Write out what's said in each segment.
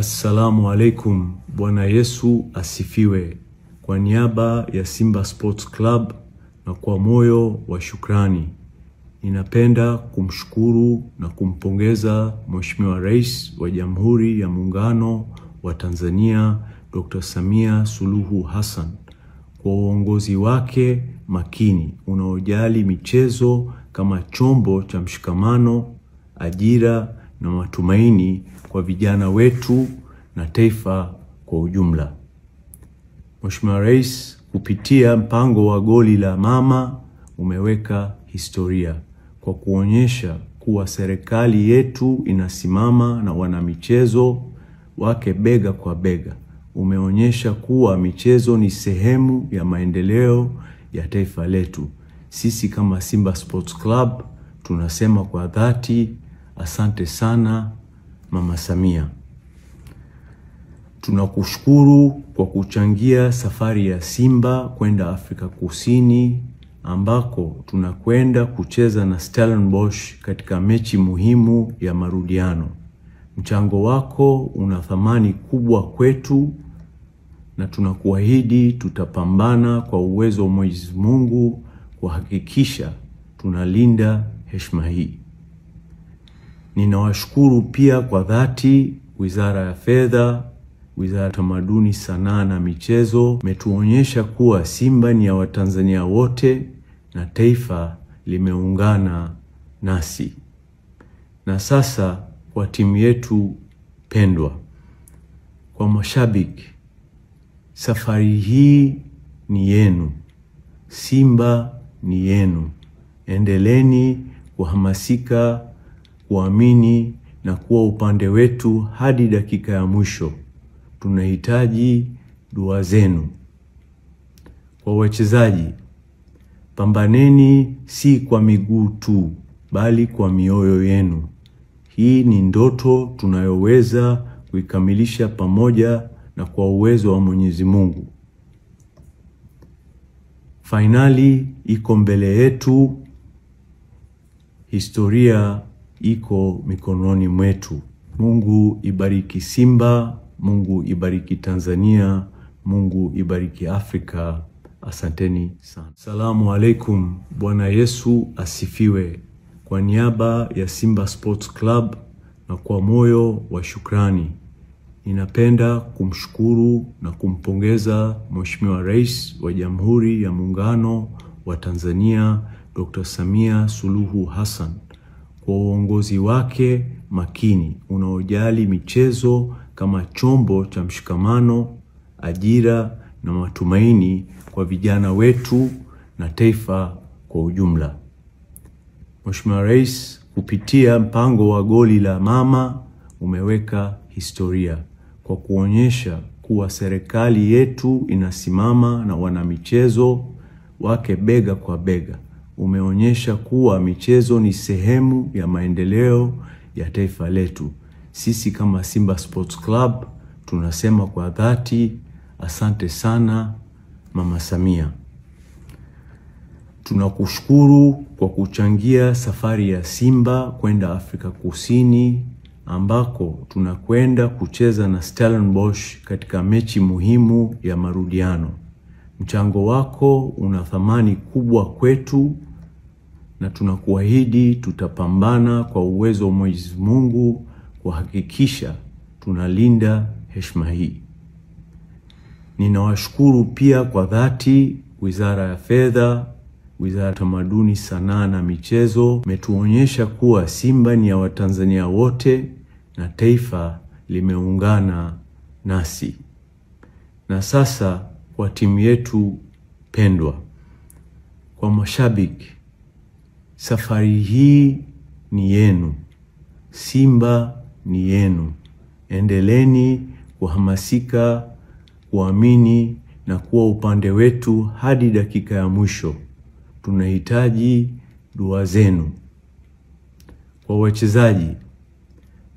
Assalamu alaikum. Bwana Yesu asifiwe. Kwa niaba ya Simba Sports Club na kwa moyo wa shukrani, ninapenda kumshukuru na kumpongeza Mheshimiwa Rais wa Jamhuri ya Muungano wa Tanzania Dr. Samia Suluhu Hassan kwa uongozi wake makini unaojali michezo kama chombo cha mshikamano, ajira na matumaini kwa vijana wetu na taifa kwa ujumla. Mheshimiwa Rais kupitia mpango wa goli la mama umeweka historia kwa kuonyesha kuwa serikali yetu inasimama na wanamichezo wake bega kwa bega. Umeonyesha kuwa michezo ni sehemu ya maendeleo ya taifa letu. Sisi kama Simba Sports Club tunasema kwa dhati asante sana Mama Samia. Tunakushukuru kwa kuchangia safari ya Simba kwenda Afrika Kusini ambako tunakwenda kucheza na Stellenbosch katika mechi muhimu ya marudiano. Mchango wako una thamani kubwa kwetu na tunakuahidi tutapambana kwa uwezo wa Mwenyezi Mungu kuhakikisha tunalinda heshima hii. Ninawashukuru pia kwa dhati Wizara ya Fedha, Wizara ya Tamaduni, Sanaa na Michezo. Metuonyesha kuwa Simba ni ya Watanzania wote na taifa limeungana nasi. Na sasa kwa timu yetu pendwa, kwa mashabiki, safari hii ni yenu. Simba ni yenu. Endeleni kuhamasika, kuamini na kuwa upande wetu hadi dakika ya mwisho. Tunahitaji dua zenu. Kwa wachezaji, pambaneni si kwa miguu tu, bali kwa mioyo yenu. Hii ni ndoto tunayoweza kuikamilisha pamoja na kwa uwezo wa Mwenyezi Mungu. Finali iko mbele yetu. Historia iko mikononi mwetu. Mungu ibariki Simba, Mungu ibariki Tanzania, Mungu ibariki Afrika. Asanteni sana. Assalamu alaikum. Bwana Yesu asifiwe. Kwa niaba ya Simba Sports Club na kwa moyo wa shukrani, ninapenda kumshukuru na kumpongeza Mheshimiwa Rais wa Jamhuri ya Muungano wa Tanzania Dr. Samia Suluhu Hassan kwa uongozi wake makini unaojali michezo kama chombo cha mshikamano, ajira na matumaini kwa vijana wetu na taifa kwa ujumla. Mheshimiwa Rais kupitia mpango wa goli la mama umeweka historia kwa kuonyesha kuwa serikali yetu inasimama na wanamichezo wake bega kwa bega. Umeonyesha kuwa michezo ni sehemu ya maendeleo ya taifa letu. Sisi kama Simba Sports Club tunasema kwa dhati asante sana Mama Samia. Tunakushukuru kwa kuchangia safari ya Simba kwenda Afrika Kusini ambako tunakwenda kucheza na Stellenbosch katika mechi muhimu ya marudiano. Mchango wako una thamani kubwa kwetu na tunakuahidi tutapambana kwa uwezo wa Mwenyezi Mungu kuhakikisha tunalinda heshima hii. Ninawashukuru pia kwa dhati Wizara ya Fedha, Wizara ya Tamaduni, Sanaa na Michezo. Metuonyesha kuwa Simba ni ya Watanzania wote na taifa limeungana nasi. Na sasa kwa timu yetu pendwa, kwa mashabiki, safari hii ni yenu. Simba ni yenu. Endeleni kuhamasika, kuamini na kuwa upande wetu hadi dakika ya mwisho. Tunahitaji dua zenu. Kwa wachezaji,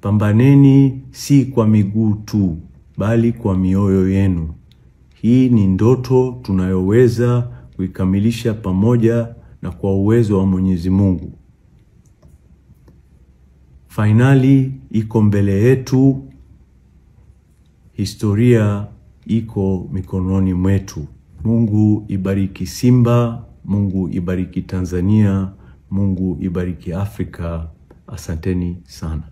pambaneni si kwa miguu tu, bali kwa mioyo yenu. Hii ni ndoto tunayoweza kuikamilisha pamoja na kwa uwezo wa Mwenyezi Mungu. Finali iko mbele yetu. Historia iko mikononi mwetu. Mungu ibariki Simba, Mungu ibariki Tanzania, Mungu ibariki Afrika. Asanteni sana.